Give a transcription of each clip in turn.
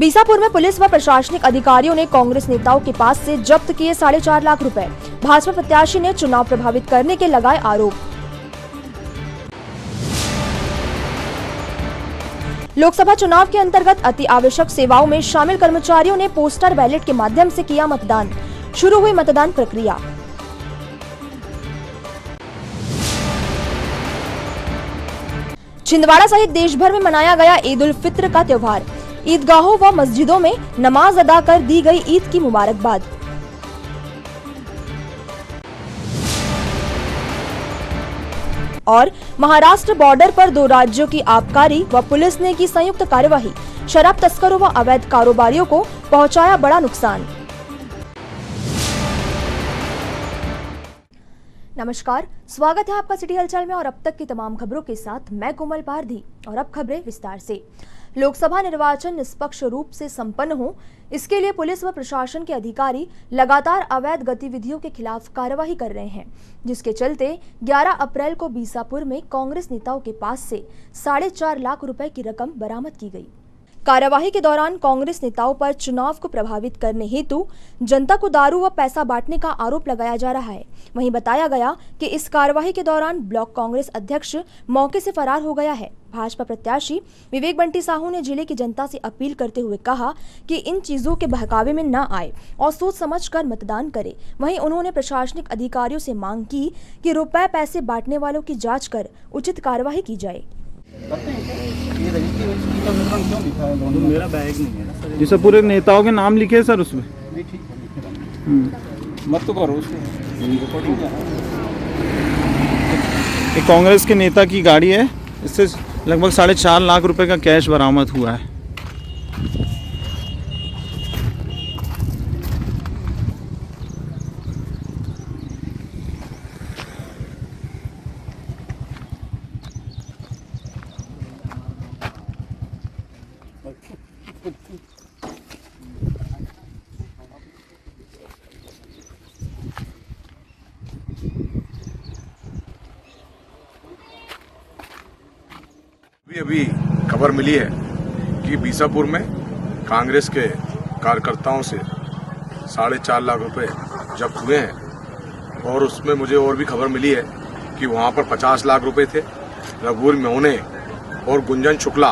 बीसापुर में पुलिस व प्रशासनिक अधिकारियों ने कांग्रेस नेताओं के पास से जब्त किए 4.5 लाख रुपए। भाजपा प्रत्याशी ने चुनाव प्रभावित करने के लगाए आरोप। लोकसभा चुनाव के अंतर्गत अति आवश्यक सेवाओं में शामिल कर्मचारियों ने पोस्टर बैलेट के माध्यम से किया मतदान। शुरू हुई मतदान प्रक्रिया। छिंदवाड़ा सहित देश भर में मनाया गया ईद उल फित्र का त्योहार। ईदगाहों व मस्जिदों में नमाज अदा कर दी गई ईद की मुबारकबाद। और महाराष्ट्र बॉर्डर पर 2 राज्यों की आबकारी व पुलिस ने की संयुक्त कार्यवाही। शराब तस्करों व अवैध कारोबारियों को पहुंचाया बड़ा नुकसान। नमस्कार, स्वागत है आपका सिटी हलचल में और अब तक की तमाम खबरों के साथ मैं कोमल पारधी। और अब खबरें विस्तार से। लोकसभा निर्वाचन निष्पक्ष रूप से संपन्न हो, इसके लिए पुलिस व प्रशासन के अधिकारी लगातार अवैध गतिविधियों के खिलाफ कार्रवाई कर रहे हैं, जिसके चलते 11 अप्रैल को बीसापुर में कांग्रेस नेताओं के पास से 4.5 लाख रुपए की रकम बरामद की गई। कार्यवाही के दौरान कांग्रेस नेताओं पर चुनाव को प्रभावित करने हेतु जनता को दारू व पैसा बांटने का आरोप लगाया जा रहा है। वहीं बताया गया कि इस कार्यवाही के दौरान ब्लॉक कांग्रेस अध्यक्ष मौके से फरार हो गया है। भाजपा प्रत्याशी विवेक बंटी साहू ने जिले की जनता से अपील करते हुए कहा कि इन चीजों के बहकावे में न आए और सोच समझकर मतदान करे। वहीं उन्होंने प्रशासनिक अधिकारियों से मांग की कि रुपए पैसे बांटने वालों की जाँच कर उचित कार्यवाही की जाए। मेरा बैग नहीं है ना जी सर, पूरे नेताओं के नाम लिखे हैं सर उसमें। मत तो करो उसको। एक कांग्रेस के नेता की गाड़ी है, इससे लगभग 4.5 लाख रुपए का कैश बरामद हुआ है। अभी खबर मिली है कि बीसापुर में कांग्रेस के कार्यकर्ताओं से 4.5 लाख रुपए जब्त हुए हैं और उसमें मुझे और भी खबर मिली है कि वहां पर 50 लाख रुपए थे। रघुवीर मोहने और गुंजन शुक्ला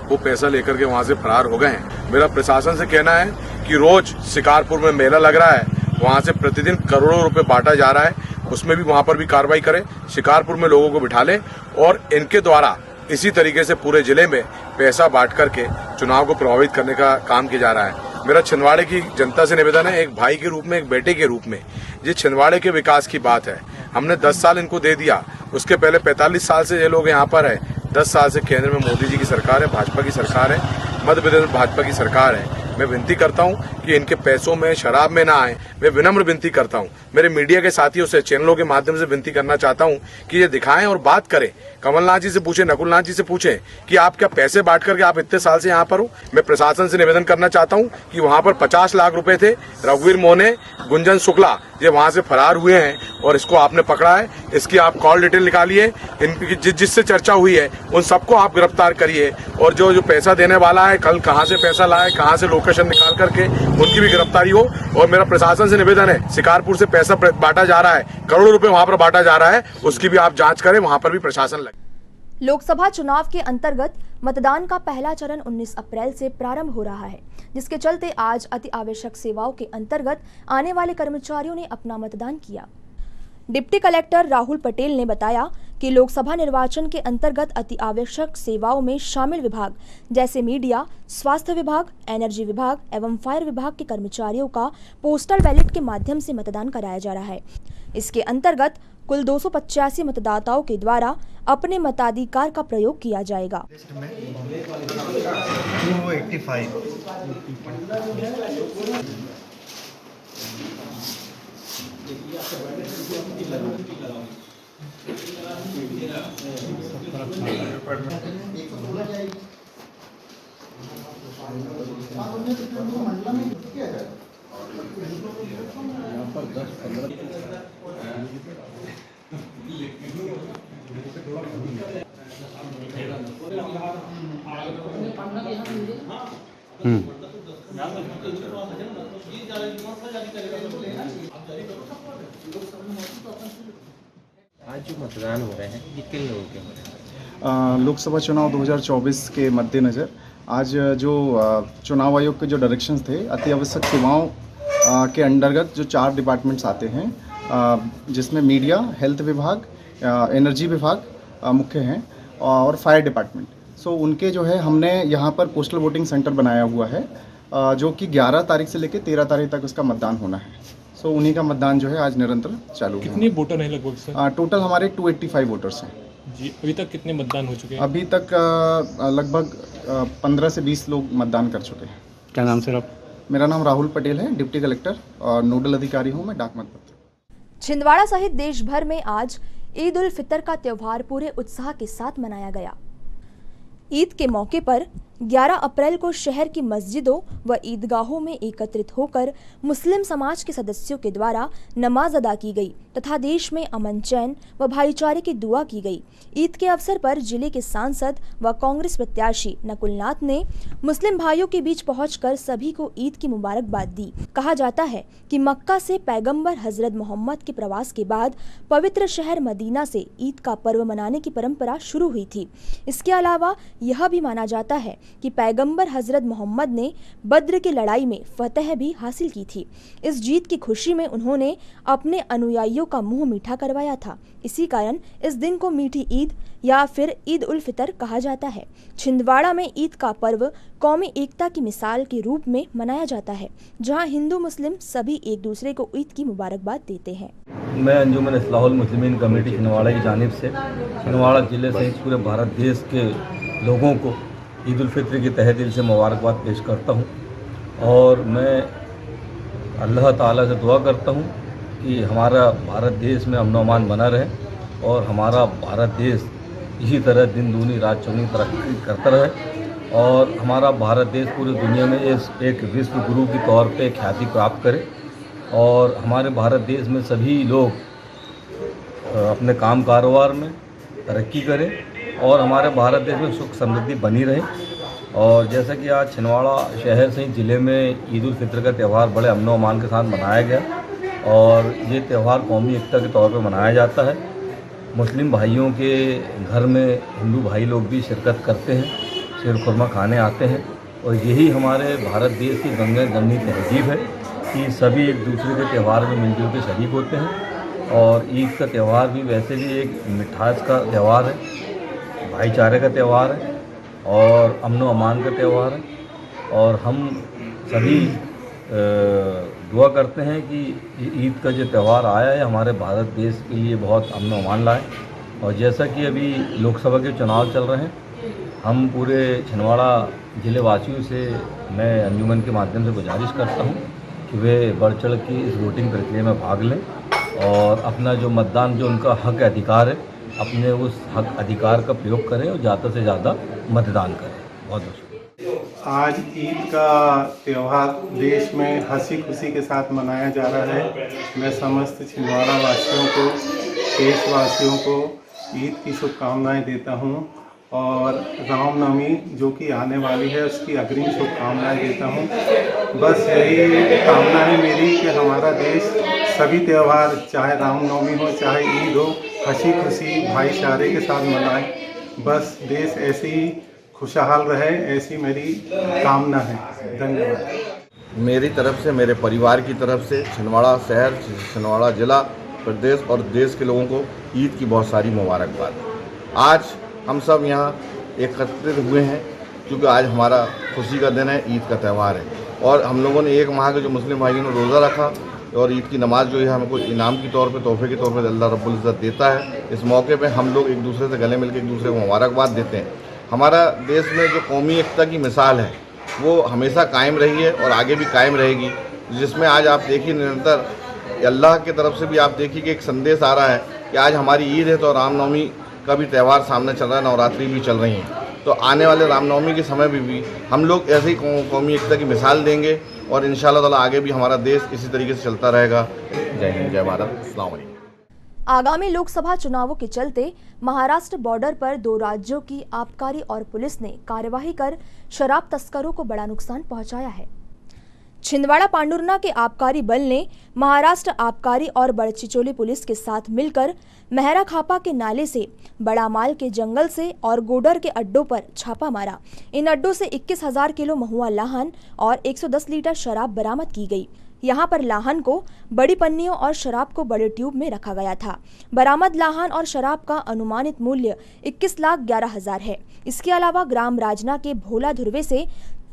वो पैसा लेकर के वहां से फरार हो गए हैं। मेरा प्रशासन से कहना है कि रोज शिकारपुर में मेला लग रहा है, वहां से प्रतिदिन करोड़ों रुपए बांटा जा रहा है, उसमें भी वहां पर भी कार्रवाई करें, शिकारपुर में लोगों को बिठा लें और इनके द्वारा इसी तरीके से पूरे जिले में पैसा बांट करके चुनाव को प्रभावित करने का काम किया जा रहा है। मेरा छिंदवाड़े की जनता से निवेदन है, एक भाई के रूप में, एक बेटे के रूप में, ये छिंदवाड़े के विकास की बात है। हमने 10 साल इनको दे दिया, उसके पहले 45 साल से ये लोग यहाँ पर है। 10 साल से केंद्र में मोदी जी की सरकार है, भाजपा की सरकार है, मध्य प्रदेश में भाजपा की सरकार है। मैं विनती करता हूं कि इनके पैसों में, शराब में ना आए। मैं विनम्र विनती करता हूं, मेरे मीडिया के साथियों से, चैनलों के माध्यम से विनती करना चाहता हूं कि ये दिखाएं और बात करें। कमलनाथ जी से पूछें, नकुलनाथ जी से पूछें कि आप क्या पैसे बांट करके आप इतने साल से यहाँ पर हो। मैं प्रशासन से निवेदन करना चाहता हूँ कि वहां पर 50 लाख रुपए थे। रघुवीर मोहने, गुंजन शुक्ला ये वहां से फरार हुए हैं और इसको आपने पकड़ा है। इसकी आप कॉल डिटेल निकालिए, इनकी जिससे चर्चा हुई है उन सबको आप गिरफ्तार करिए और जो पैसा देने वाला है, कल कहाँ से पैसा लाए, कहाँ से लोकेशन निकाल करके उनकी भी गिरफ्तारी हो। और मेरा प्रशासन से निवेदन है, शिकारपुर से पैसा बांटा जा रहा है, करोड़ों रुपए वहां पर बांटा जा रहा है, उसकी भी आप जांच करें, वहां पर भी प्रशासन लगे। लोकसभा चुनाव के अंतर्गत मतदान का पहला चरण 19 अप्रैल से प्रारंभ हो रहा है, जिसके चलते आज अति आवश्यक सेवाओं के अंतर्गत आने वाले कर्मचारियों ने अपना मतदान किया। डिप्टी कलेक्टर राहुल पटेल ने बताया कि लोकसभा निर्वाचन के अंतर्गत अति आवश्यक सेवाओं में शामिल विभाग जैसे मीडिया, स्वास्थ्य विभाग, एनर्जी विभाग एवं फायर विभाग के कर्मचारियों का पोस्टल बैलेट के माध्यम से मतदान कराया जा रहा है। इसके अंतर्गत कुल 285 मतदाताओं के द्वारा अपने मताधिकार का प्रयोग किया जाएगा। आज जो मतदान हो रहे हैं ये किन लोगों के हो रहे हैं? लोकसभा चुनाव 2024 के मद्देनज़र आज जो चुनाव आयोग के जो डायरेक्शंस थे, अति आवश्यक सेवाओं के अंतर्गत जो 4 डिपार्टमेंट्स आते हैं, जिसमें मीडिया, हेल्थ विभाग, एनर्जी विभाग मुख्य हैं और फायर डिपार्टमेंट। सो उनके जो है हमने यहाँ पर पोस्टल वोटिंग सेंटर बनाया हुआ है, जो कि 11 तारीख से लेकर 13 तारीख तक उसका मतदान होना है। सो उन्हीं का मतदान जो है आज निरंतर चालू है। कितने वोटर हैं लगभग सर? टोटल हमारे 285 वोटर्स हैं जी। अभी तक कितने मतदान हो चुके हैं? अभी तक लगभग 15 से 20 लोग मतदान कर चुके हैं। क्या नाम सर आप? मेरा नाम राहुल पटेल है, डिप्टी कलेक्टर और नोडल अधिकारी हूँ मैं डाक मतपत्र। छिंदवाड़ा सहित देश भर में आज ईद उल फितर का त्योहार पूरे उत्साह के साथ मनाया गया। ईद के मौके पर 11 अप्रैल को शहर की मस्जिदों व ईदगाहों में एकत्रित होकर मुस्लिम समाज के सदस्यों के द्वारा नमाज अदा की गई तथा देश में अमन, चैन व भाईचारे की दुआ की गई। ईद के अवसर पर जिले के सांसद व कांग्रेस प्रत्याशी नकुल नाथ ने मुस्लिम भाइयों के बीच पहुंचकर सभी को ईद की मुबारकबाद दी। कहा जाता है कि मक्का से पैगंबर हजरत मोहम्मद के प्रवास के बाद पवित्र शहर मदीना से ईद का पर्व मनाने की परंपरा शुरू हुई थी। इसके अलावा यह भी माना जाता है कि पैगंबर हजरत मोहम्मद ने बद्र की लड़ाई में फतह भी हासिल की थी। इस जीत की खुशी में उन्होंने अपने अनुयायियों का मुंह मीठा करवाया था। इसी कारण इस दिन को मीठी ईद या फिर ईद उल फितर कहा जाता है। छिंदवाड़ा में ईद का पर्व कौमी एकता की मिसाल के रूप में मनाया जाता है, जहां हिंदू मुस्लिम सभी एक दूसरे को ईद की मुबारकबाद देते हैं। मैं अंजुमन इस्लाहुल मुस्लिमीन कमेटी छिंदवाड़ा की जानिब से छिंदवाड़ा जिले से पूरे भारत देश के लोगों को ईद उल फितर की तहे दिल से मुबारकबाद पेश करता हूँ और मैं अल्लाह ताला से दुआ करता हूँ कि हमारा भारत देश में अमन अमान बना रहे और हमारा भारत देश इसी तरह दिन दूनी रात चौगुनी तरक्की करता रहे और हमारा भारत देश पूरी दुनिया में एक विश्व गुरु के तौर पे ख्याति प्राप्त करे और हमारे भारत देश में सभी लोग अपने काम कारोबार में तरक्की करें और हमारे भारत देश में सुख समृद्धि बनी रहे। और जैसा कि आज छिंदवाड़ा शहर से ज़िले में ईद उल फितर का त्यौहार बड़े अमन व अमान के साथ मनाया गया और ये त्यौहार कौमी एकता के तौर पर मनाया जाता है। मुस्लिम भाइयों के घर में हिंदू भाई लोग भी शिरकत करते हैं, शीर खुरमा खाने आते हैं और यही हमारे भारत देश की गंगा जमनी तहजीब है कि सभी एक दूसरे के त्यौहार में मिलजुल के शरीक होते हैं। और ईद का त्यौहार भी वैसे भी एक मिठास का त्यौहार है, भाईचारे का त्यौहार है और अमन व अमान का त्यौहार है और हम सभी दुआ करते हैं कि ईद का जो त्यौहार आया है हमारे भारत देश के लिए बहुत अमन व अमान लाए। और जैसा कि अभी लोकसभा के चुनाव चल रहे हैं, हम पूरे छिंदवाड़ा ज़िले वासियों से मैं अंजुमन के माध्यम से गुजारिश करता हूं कि वे बढ़ चढ़ की इस वोटिंग प्रक्रिया में भाग लें और अपना जो मतदान जो उनका हक अधिकार है अपने उस हक अधिकार का प्रयोग करें और ज़्यादा से ज़्यादा मतदान करें। बहुत बहुत शुक्रिया। आज ईद का त्यौहार देश में हंसी खुशी के साथ मनाया जा रहा है। मैं समस्त छिंदवाड़ा वासियों को, देशवासियों को ईद की शुभकामनाएं देता हूं और रामनवमी जो कि आने वाली है उसकी अग्रिम शुभकामनाएं देता हूं। बस यही कामना है मेरी कि हमारा देश सभी त्यौहार, चाहे रामनवमी हो चाहे ईद हो, हंसी खुशी भाईचारे के साथ मनाएं। बस देश ऐसे ही खुशहाल रहे, ऐसी मेरी कामना है। धन्यवाद। मेरी तरफ से, मेरे परिवार की तरफ से छिंदवाड़ा शहर, छिंदवाड़ा जिला, प्रदेश और देश के लोगों को ईद की बहुत सारी मुबारकबाद। आज हम सब यहाँ एकत्रित हुए हैं क्योंकि आज हमारा खुशी का दिन है, ईद का त्यौहार है और हम लोगों ने एक माह के जो मुस्लिम भाइयों ने रोज़ा रखा और ईद की नमाज जो है हमको इनाम के तौर पे, तोहफे के तौर पे अल्लाह रब्बुल इज़्ज़त देता है। इस मौके पे हम लोग एक दूसरे से गले मिलकर एक दूसरे को मुबारकबाद देते हैं। हमारा देश में जो कौमी एकता की मिसाल है वो हमेशा कायम रही है और आगे भी कायम रहेगी, जिसमें आज आप देखिए निरंतर अल्लाह की तरफ से भी आप देखिए कि एक संदेश आ रहा है कि आज हमारी ईद है तो रामनवमी का भी त्यौहार सामने चल रहा है, नवरात्रि भी चल रही हैं, तो आने वाले रामनवमी के समय में भी हम लोग ऐसे ही कौमी एकता की मिसाल देंगे और इंशाअल्लाह ताला आगे भी हमारा देश इसी तरीके से चलता रहेगा। जय हिंद, जय भारत, अस्सलाम वालेकुम। आगामी लोकसभा चुनावों के चलते महाराष्ट्र बॉर्डर पर 2 राज्यों की आबकारी और पुलिस ने कार्यवाही कर शराब तस्करों को बड़ा नुकसान पहुंचाया है। छिंदवाड़ा पांडुरना के आबकारी बल ने महाराष्ट्र आबकारी और बड़चिचोली पुलिस के साथ मिलकर मेहरा खापा के नाले से, बड़ा माल के जंगल से और गोडर के अड्डों पर छापा मारा। इन अड्डों से 21,000 किलो महुआ लाहन और 110 लीटर शराब बरामद की गई। यहाँ पर लाहन को बड़ी पन्नियों और शराब को बड़े ट्यूब में रखा गया था। बरामद लाहन और शराब का अनुमानित मूल्य 21,11,000 है। इसके अलावा ग्राम राजना के भोला धुर्वे से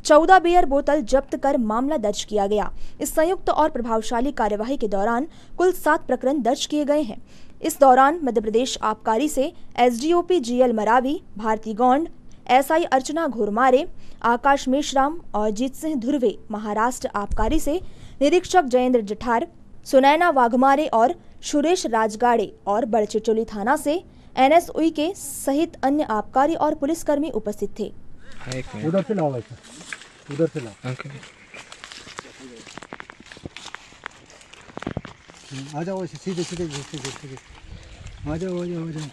14 बियर बोतल जब्त कर मामला दर्ज किया गया। इस संयुक्त और प्रभावशाली कार्यवाही के दौरान कुल 7 प्रकरण दर्ज किए गए हैं। इस दौरान मध्य प्रदेश आबकारी से SDOP GL Maravi, Bharti Gond, SI Archana Ghormare, Akash Meshram और जीत सिंह धुर्वे, महाराष्ट्र आबकारी से निरीक्षक जयेंद्र जठार, सुनैना वाघमारे और सुरेश राजगाड़े और बड़चिचोली थाना से एनएस उइके सहित अन्य आबकारी और पुलिसकर्मी उपस्थित थे। उधर से लाओ, ऐसा उधर से लाओ। आ जाओ, सीधे सीधे सीधे सीधे आ जाओ, आ जाओ, आ जाओ।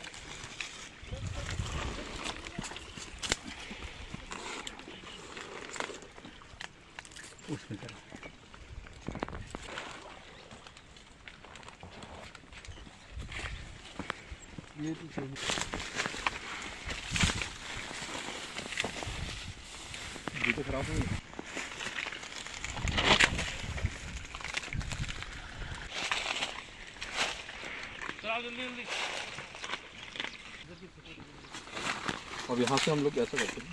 उसमें करो। ये तो चाहिए। तो खराब हो गया। अब यहाँ से हम लोग ऐसा करते हैं,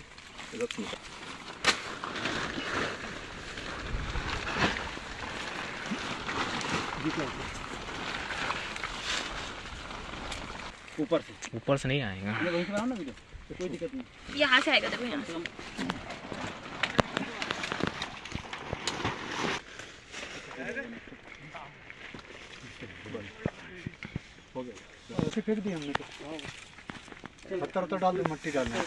ऊपर से नहीं आएगा। कोई दिक्कत नहीं, यहाँ से आएगा, देखो यहाँ से। ऐसे फेंक दिया हमने तो। पत्थर डाल दो, मट्टी डाल दे।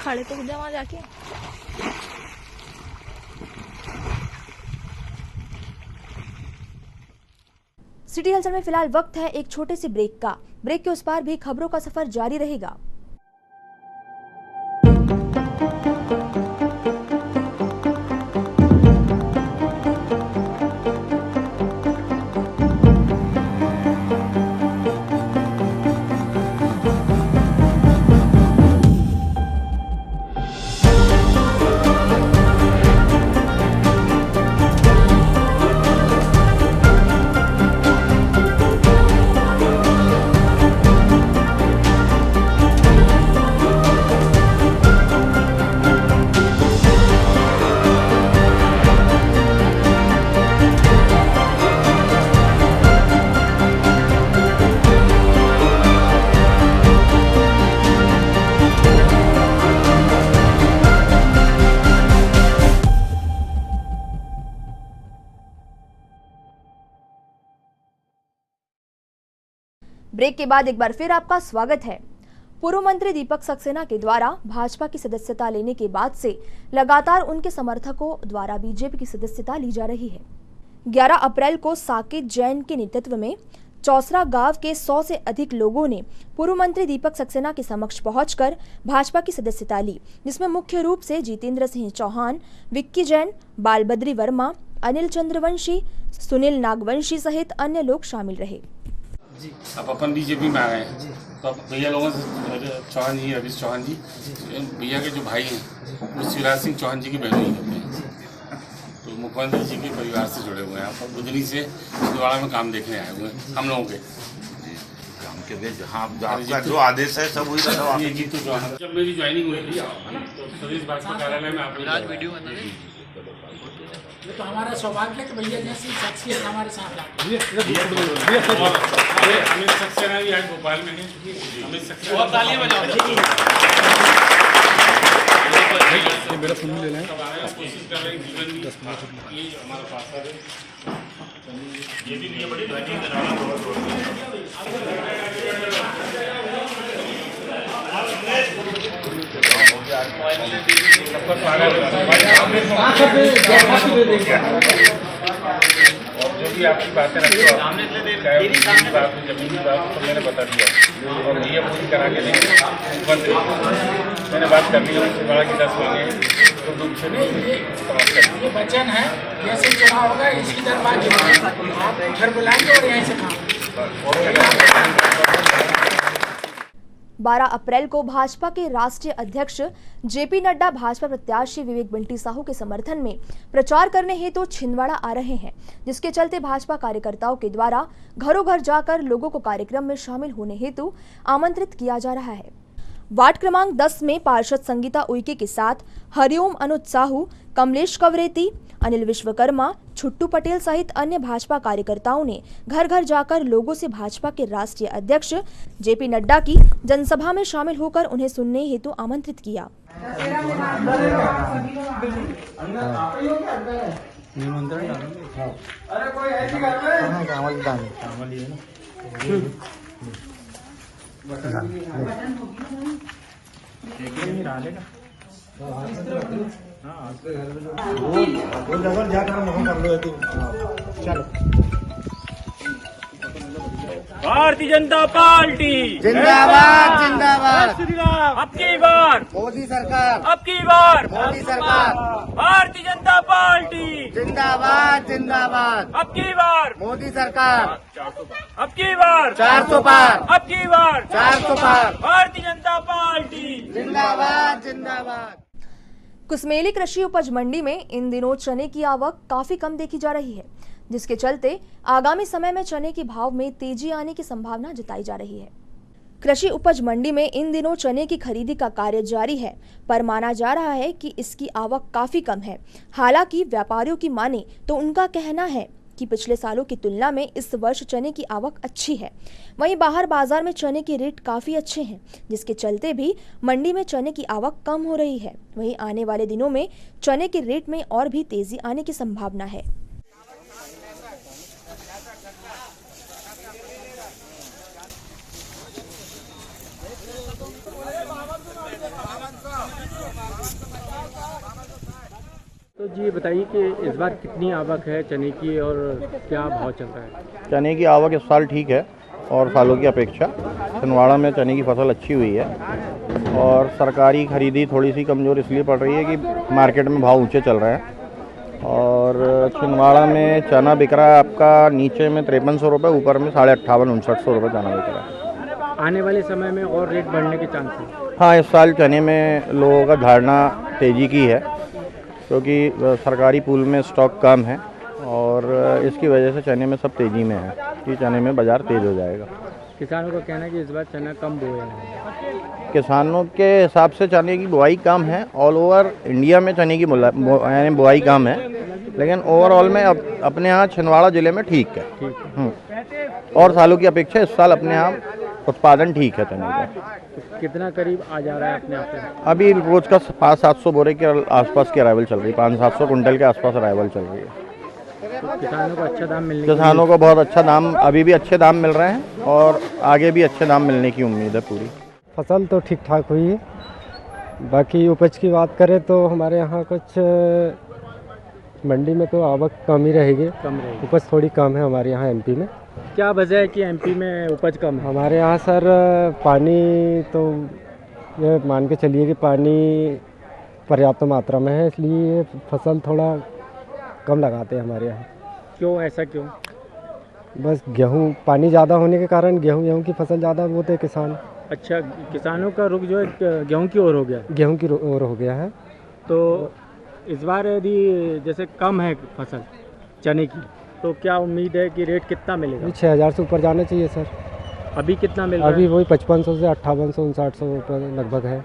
खड़े तो खुद वहाँ जाके। सिटी हलचल में फिलहाल वक्त है एक छोटे से ब्रेक का। ब्रेक के उस पार भी खबरों का सफर जारी रहेगा। ब्रेक के बाद एक बार फिर आपका स्वागत है। पूर्व मंत्री दीपक सक्सेना के द्वारा भाजपा की सदस्यता लेने के बाद से लगातार उनके समर्थकों द्वारा बीजेपी की सदस्यता ली जा रही है। 11 अप्रैल को साकेत जैन के नेतृत्व में चौसरा गांव के 100 से अधिक लोगों ने पूर्व मंत्री दीपक सक्सेना के समक्ष पहुंचकर भाजपा की सदस्यता ली, जिसमें मुख्य रूप से जितेंद्र सिंह चौहान, विक्की जैन, बालबद्री वर्मा, अनिल चंद्रवंशी, सुनील नागवंशी सहित अन्य लोग शामिल रहे। अब अपन बीजेपी में आ गए हैं, तो अब भैया लोगों से चौहान जी, रवीश चौहान जी, भैया के जो भाई हैं वो शिवराज सिंह चौहान जी की बहनोई करते हैं, तो मुख्यमंत्री जी के परिवार से जुड़े हुए हैं। आप बुधनी से छिंदवाड़ा में काम देखने आए हुए हैं हम लोगों के काम के लिए। जहाँ जो आदेश है सब वही। जब मेरी ज्वाइनिंग हुई थी तो सतीश भाजपा कार्यालय में आपने उसको देखभाल की जाएगी। ये तो हमारा सौभाग्य है कि भैया जैसी शख्सियत हमारे साथ आती है। अमित सक्सेना भी आज भोपाल में है। अमित सक्सेना बहुत तालियां बजाओ। मेरा फोन ले लें। कोशिश कर रहे हैं जीवन में ये हमारा पास है। ये भी बड़ी और जो भी आपकी बातें रखते हो चाहे बात हो जमीन की बात तो मैंने बता दिया और ये पूरी करा के देंगे। मैंने बात कर ली है छिंदवाड़ा की 10 महीने तो रूप से समाप्त कर दी। ये वचन है जैसे चुनाव होगा इसी दरबार के आप घर बुलाएंगे और यहीं से काम। 12 अप्रैल को भाजपा के राष्ट्रीय अध्यक्ष जेपी नड्डा भाजपा प्रत्याशी विवेक बंटी साहू के समर्थन में प्रचार करने हेतु छिंदवाड़ा आ रहे हैं, जिसके चलते भाजपा कार्यकर्ताओं के द्वारा घरों घर जाकर लोगों को कार्यक्रम में शामिल होने हेतु आमंत्रित किया जा रहा है। वार्ड क्रमांक 10 में पार्षद संगीता उइके के साथ हरिओम अनुज साहू, कमलेश कवरेती, अनिल विश्वकर्मा, छुट्टू पटेल सहित अन्य भाजपा कार्यकर्ताओं ने घर घर जाकर लोगों से भाजपा के राष्ट्रीय अध्यक्ष जेपी नड्डा की जनसभा में शामिल होकर उन्हें सुनने हेतु आमंत्रित किया। भारतीय जनता पार्टी जिंदाबाद जिंदाबाद। अब की बार मोदी सरकार, अब की बार मोदी सरकार, भारतीय जनता पार्टी जिंदाबाद जिंदाबाद। अब की बार मोदी सरकार, अब की बार 400 पार, अब की बार 400 पार। भारतीय जनता पार्टी जिंदाबाद जिंदाबाद। कुसमेली कृषि उपज मंडी में इन दिनों चने की आवक काफी कम देखी जा रही है, जिसके चलते आगामी समय में चने के भाव में तेजी आने की संभावना जताई जा रही है। कृषि उपज मंडी में इन दिनों चने की खरीदी का कार्य जारी है, पर माना जा रहा है कि इसकी आवक काफी कम है। हालांकि व्यापारियों की माने तो उनका कहना है कि पिछले सालों की तुलना में इस वर्ष चने की आवक अच्छी है। वहीं बाहर बाजार में चने के रेट काफी अच्छे हैं, जिसके चलते भी मंडी में चने की आवक कम हो रही है। वहीं आने वाले दिनों में चने के रेट में और भी तेजी आने की संभावना है। तो जी बताइए कि इस बार कितनी आवक है चने की और क्या भाव चल रहा है? चने की आवक इस साल ठीक है और सालों की अपेक्षा छिंदवाड़ा में चने की फसल अच्छी हुई है और सरकारी खरीदी थोड़ी सी कमज़ोर इसलिए पड़ रही है कि मार्केट में भाव ऊंचे चल रहे हैं। और छिंदवाड़ा में चना बिक रहा है आपका नीचे में 5300 रुपये, ऊपर में 58,500-5900 रुपये चना बिक रहा है। आने वाले समय में और रेट बढ़ने के चांस हैं? हाँ, इस साल चने में लोगों का धारणा तेज़ी की है क्योंकि सरकारी पूल में स्टॉक कम है और इसकी वजह से चने में सब तेज़ी में है कि चने में बाज़ार तेज़ हो जाएगा। किसानों का कहना है कि इस बार चना कम बोया है। किसानों के हिसाब से चने की बुआई कम है। ऑल ओवर इंडिया में चने की यानी बुआई कम है, लेकिन ओवरऑल में अपने यहाँ छिंदवाड़ा ज़िले में ठीक है। और सालों की अपेक्षा इस साल अपने यहाँ उत्पादन ठीक है चने का। तो कितना करीब आ जा रहा है अपने आप में? अभी रोज का 500-700 बोरे के आसपास की अराइवल चल रही है, 500-700 कुंटल के आसपास अराइवल चल रही है। तो किसानों को अच्छा दाम मिलने किसानों को बहुत अच्छा दाम, अभी भी अच्छे दाम मिल रहे हैं और आगे भी अच्छे दाम मिलने की उम्मीद है पूरी। फसल तो ठीक ठाक हुई है। बाकी उपज की बात करें तो हमारे यहाँ कुछ मंडी में तो आवक कम ही रहेगी, उपज थोड़ी कम है हमारे यहाँ एमपी में। क्या वजह है कि एमपी में उपज कम है? हमारे यहाँ सर पानी तो ये मान के चलिए कि पानी पर्याप्त मात्रा में है, इसलिए फसल थोड़ा कम लगाते हैं हमारे यहाँ। क्यों, ऐसा क्यों? बस गेहूँ पानी ज़्यादा होने के कारण गेहूँ की फसल ज़्यादा बोते हैं किसान। अच्छा, किसानों का रुख जो है गेहूँ की ओर हो गया? गेहूँ की ओर हो गया है। तो इस बार यदि जैसे कम है फसल चने की, तो क्या उम्मीद है कि रेट कितना मिलेगा? 6000 से ऊपर जाना चाहिए सर। अभी कितना मिल रहा है? अभी वही 5500 से 5800-5900 रुपये लगभग है।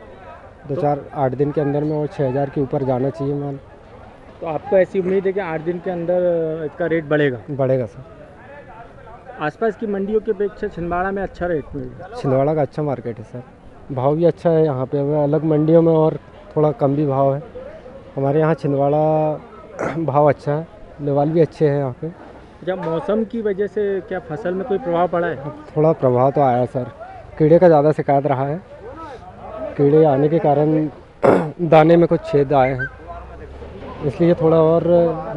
2-4-8 दिन के अंदर में और 6000 के ऊपर जाना चाहिए माल। तो आपको ऐसी उम्मीद है कि 8 दिन के अंदर इसका रेट बढ़ेगा? बढ़ेगा सर। आसपास की मंडियों की अपेक्षा छिंदवाड़ा में अच्छा रेट मिलेगा? छिंदवाड़ा का अच्छा मार्केट है सर, भाव भी अच्छा है यहाँ पे, अलग मंडियों में और थोड़ा कम भी भाव है। हमारे यहाँ छिंदवाड़ा भाव अच्छा है, लेवल भी अच्छे हैं यहाँ पे। क्या मौसम की वजह से क्या फसल में कोई प्रभाव पड़ा है? थोड़ा प्रभाव तो आया सर, कीड़े का ज़्यादा शिकायत रहा है। कीड़े आने के कारण दाने में कुछ छेद आए हैं, इसलिए थोड़ा और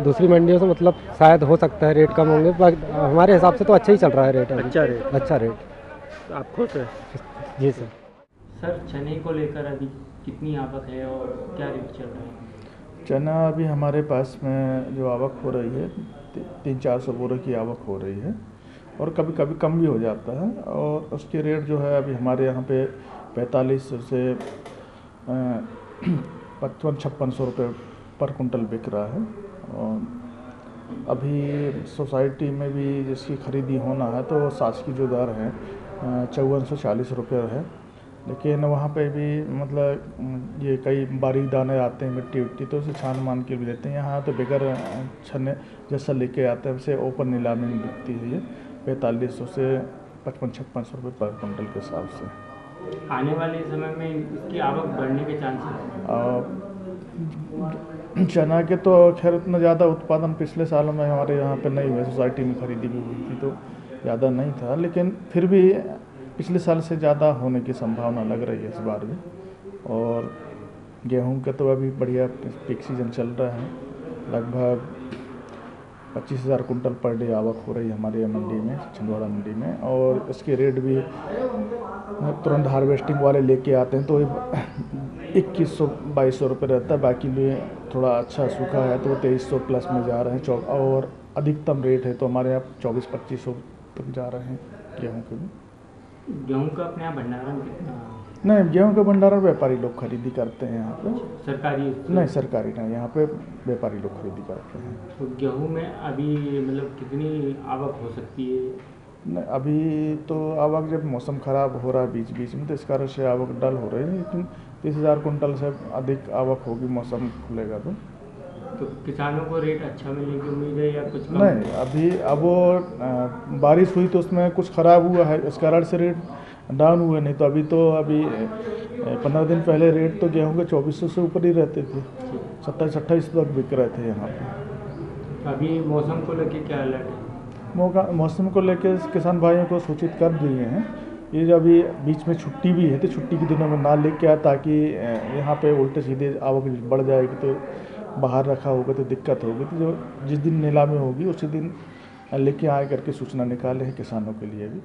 दूसरी मंडियों से मतलब शायद हो सकता है रेट कम होंगे, हमारे हिसाब से तो अच्छा ही चल रहा है रेट। अच्छा रेट। तो आप खुश हैं? जी सर। सर चने को लेकर अभी कितनी आवक है और क्या रेट चल रहा है? चना अभी हमारे पास में जो आवक हो रही है 300-400 बोरे की आवक हो रही है, और कभी कभी कम भी हो जाता है। और उसके रेट जो है अभी हमारे यहाँ पे 45 से 55-5600 रुपये पर कुंटल बिक रहा है। और अभी सोसाइटी में भी जिसकी खरीदी होना है तो सास की जो दर है 5440 रुपये है, लेकिन वहाँ पे भी मतलब ये कई बारीक दाने आते हैं मिट्टी उट्टी, तो उसे छान मान के भी देते हैं। यहाँ तो बगैर छने जैसा लेके आते हैं उसे ओपन नीलामी में बिकती है ये 4500 से 55-5600 रुपये पर कुंटल के हिसाब से। आने वाले समय में इसकी आवक बढ़ने के चांसेस? चना के तो खैर उतना ज़्यादा उत्पादन पिछले सालों में हमारे यहाँ पे नहीं हुआ, सोसाइटी में खरीदी भी हुई थी तो ज़्यादा नहीं था, लेकिन फिर भी पिछले साल से ज़्यादा होने की संभावना लग रही है इस बार भी। और गेहूं का तो अभी बढ़िया पीक सीजन चल रहा है, लगभग 25,000 कुंटल पर डे आवक हो रही है हमारे मंडी में, छिंदवाड़ा मंडी में। और इसके रेट भी तुरंत हार्वेस्टिंग वाले लेके आते हैं तो 2100-2200 रुपये रहता है, बाकी लिए थोड़ा अच्छा सूखा है तो 2300 प्लस में जा रहे हैं। और अधिकतम रेट है तो हमारे यहाँ 2400-2500 तक जा रहे हैं गेहूँ के भी। गेहूं का अपने यहाँ भंडारण कितना? नहीं, गेहूं का भंडारण व्यापारी लोग खरीदी करते हैं यहाँ पे। सरकारी? नहीं, सरकारी नहीं, यहाँ पे व्यापारी लोग खरीदी करते हैं। तो गेहूं में अभी मतलब कितनी आवक हो सकती है? नहीं, अभी तो आवक जब मौसम ख़राब हो रहा है बीच बीच में तो इस कारण से आवक डल हो रही है, लेकिन 30,000 कुंटल से अधिक आवक होगी मौसम खुलेगा तो किसानों को रेट अच्छा मिलने की उम्मीद है या कुछ कम? नहीं, अभी अब वो बारिश हुई तो उसमें कुछ ख़राब हुआ है, इस कारण से रेट डाउन हुए, नहीं तो अभी 15 दिन पहले रेट तो गेहूं के 2400 से ऊपर ही रहते थे, 27-28 तक बिक रहे थे यहाँ पे। अभी मौसम को लेके क्या अलर्ट है? मौसम को लेके किसान भाइयों को सूचित कर दिए हैं। ये जो अभी बीच में छुट्टी भी है तो छुट्टी के दिनों में ना लेके आए, ताकि यहाँ पे उल्टे सीधे आवक बढ़ जाएगी तो बाहर रखा होगा तो दिक्कत होगी, तो जो जिस दिन नीलामी होगी उसी दिन लेके आए करके सूचना निकाले हैं किसानों के लिए भी।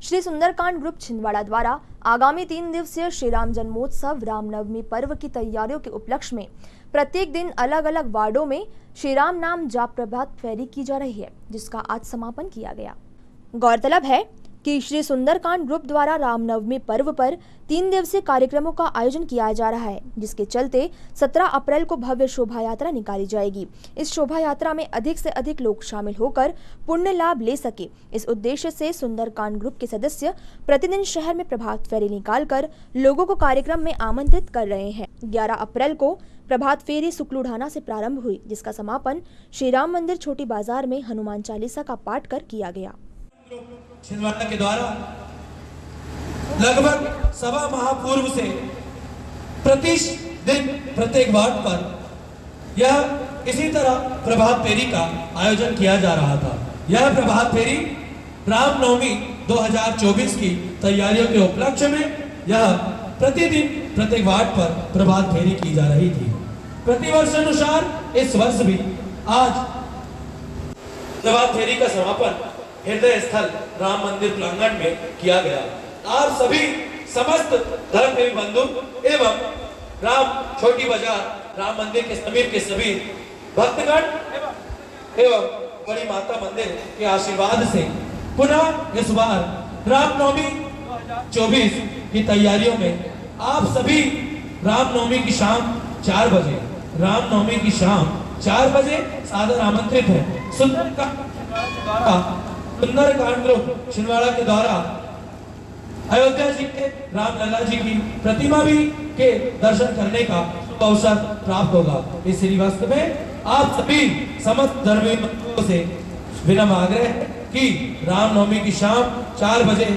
श्री सुंदरकांड ग्रुप छिंदवाड़ा द्वारा आगामी 3 दिवसीय श्री राम जन्मोत्सव रामनवमी पर्व की तैयारियों के उपलक्ष्य में प्रत्येक दिन अलग अलग वार्डों में श्री राम नाम जाप प्रभात फेरी की जा रही है, जिसका आज समापन किया गया। गौरतलब है कि श्री सुंदरकांड ग्रुप द्वारा रामनवमी पर्व पर 3 दिवसीय कार्यक्रमों का आयोजन किया जा रहा है, जिसके चलते 17 अप्रैल को भव्य शोभा यात्रा निकाली जाएगी। इस शोभा यात्रा में अधिक से अधिक लोग शामिल होकर पुण्य लाभ ले सके, इस उद्देश्य से सुंदरकांड ग्रुप के सदस्य प्रतिदिन शहर में प्रभात फेरी निकालकर लोगों को कार्यक्रम में आमंत्रित कर रहे हैं। 11 अप्रैल को प्रभात फेरी सुक्लूढाना से प्रारंभ हुई, जिसका समापन श्री राम मंदिर छोटी बाजार में हनुमान चालीसा का पाठ कर किया गया। छिंदवाड़ा के द्वारा लगभग सवा माह पूर्व से प्रतिदिन प्रत्येक वार्ड पर यह इसी तरह प्रभात फेरी का आयोजन किया जा रहा था। यह प्रभात फेरी रामनवमी 2024 की तैयारियों के उपलक्ष्य में यह प्रतिदिन प्रत्येक वार्ड पर प्रभात फेरी की जा रही थी। प्रतिवर्ष अनुसार इस वर्ष भी आज प्रभात फेरी का समापन हृदय स्थल राम मंदिर प्रांगण में किया गया। आप सभी समस्त धर्मप्रेमी बंधु एवं राम छोटी बाजार राम मंदिर के समीप के सभी भक्तगण एवं बड़ी माता मंदिर के आशीर्वाद से पुनः इस बार रामनवमी 2024 की तैयारियों में आप सभी रामनवमी की शाम 4 बजे सादर आमंत्रित है। सुंदरकांड ग्रुप छिंदवाड़ा के द्वारा अयोध्या जी के रामलला जी की प्रतिमा भी के दर्शन करने का अवसर प्राप्त होगा। इस श्रीवास्तव में आप सभी समस्त धर्मी बंधुओं से विनम्र आग्रह है कि रामनवमी की शाम 4 बजे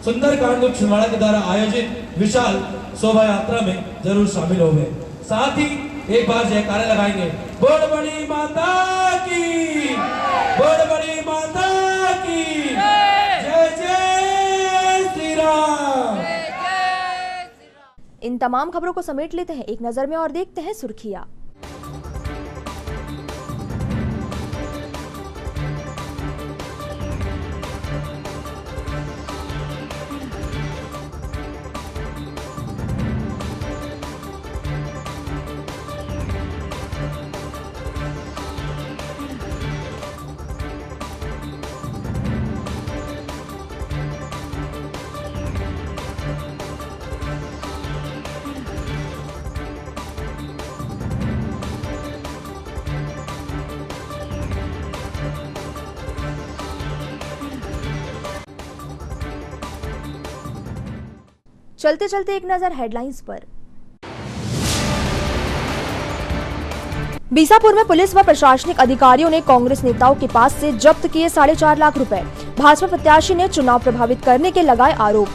सुंदरकांड छिंदवाड़ा के द्वारा आयोजित विशाल शोभा यात्रा में जरूर शामिल होंगे। साथ ही एक बार जयकारा लगाएंगे, बोल बड़ी माता की, बोल बड़ी माता की, जय जय श्री राम। इन तमाम खबरों को समेट लेते हैं एक नजर में और देखते हैं सुर्खियां। चलते चलते एक नजर हेडलाइंस पर। बीसापुर में पुलिस व प्रशासनिक अधिकारियों ने कांग्रेस नेताओं के पास से जब्त किए 4.5 लाख रुपए। भाजपा प्रत्याशी ने चुनाव प्रभावित करने के लगाए आरोप।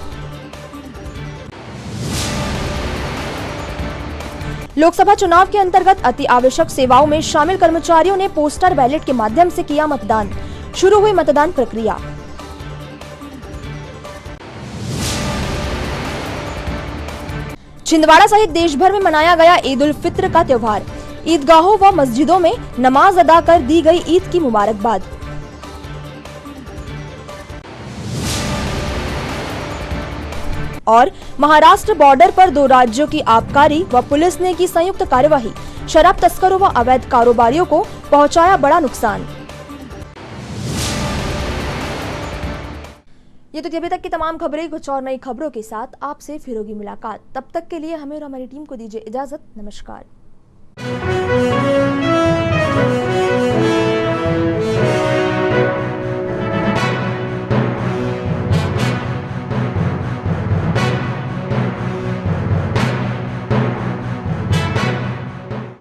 लोकसभा चुनाव के अंतर्गत अति आवश्यक सेवाओं में शामिल कर्मचारियों ने पोस्टर बैलेट के माध्यम से किया मतदान। शुरू हुई मतदान प्रक्रिया। छिंदवाड़ा सहित देश भर में मनाया गया ईद उल फित्र का त्योहार। ईदगाहों व मस्जिदों में नमाज अदा कर दी गई ईद की मुबारकबाद। और महाराष्ट्र बॉर्डर पर 2 राज्यों की आबकारी व पुलिस ने की संयुक्त कार्यवाही। शराब तस्करों व अवैध कारोबारियों को पहुंचाया बड़ा नुकसान। ये तो अभी तक की तमाम खबरें। कुछ और नई खबरों के साथ आपसे फिर होगी मुलाकात। तब तक के लिए हमें और हमारी टीम को दीजिए इजाजत। नमस्कार।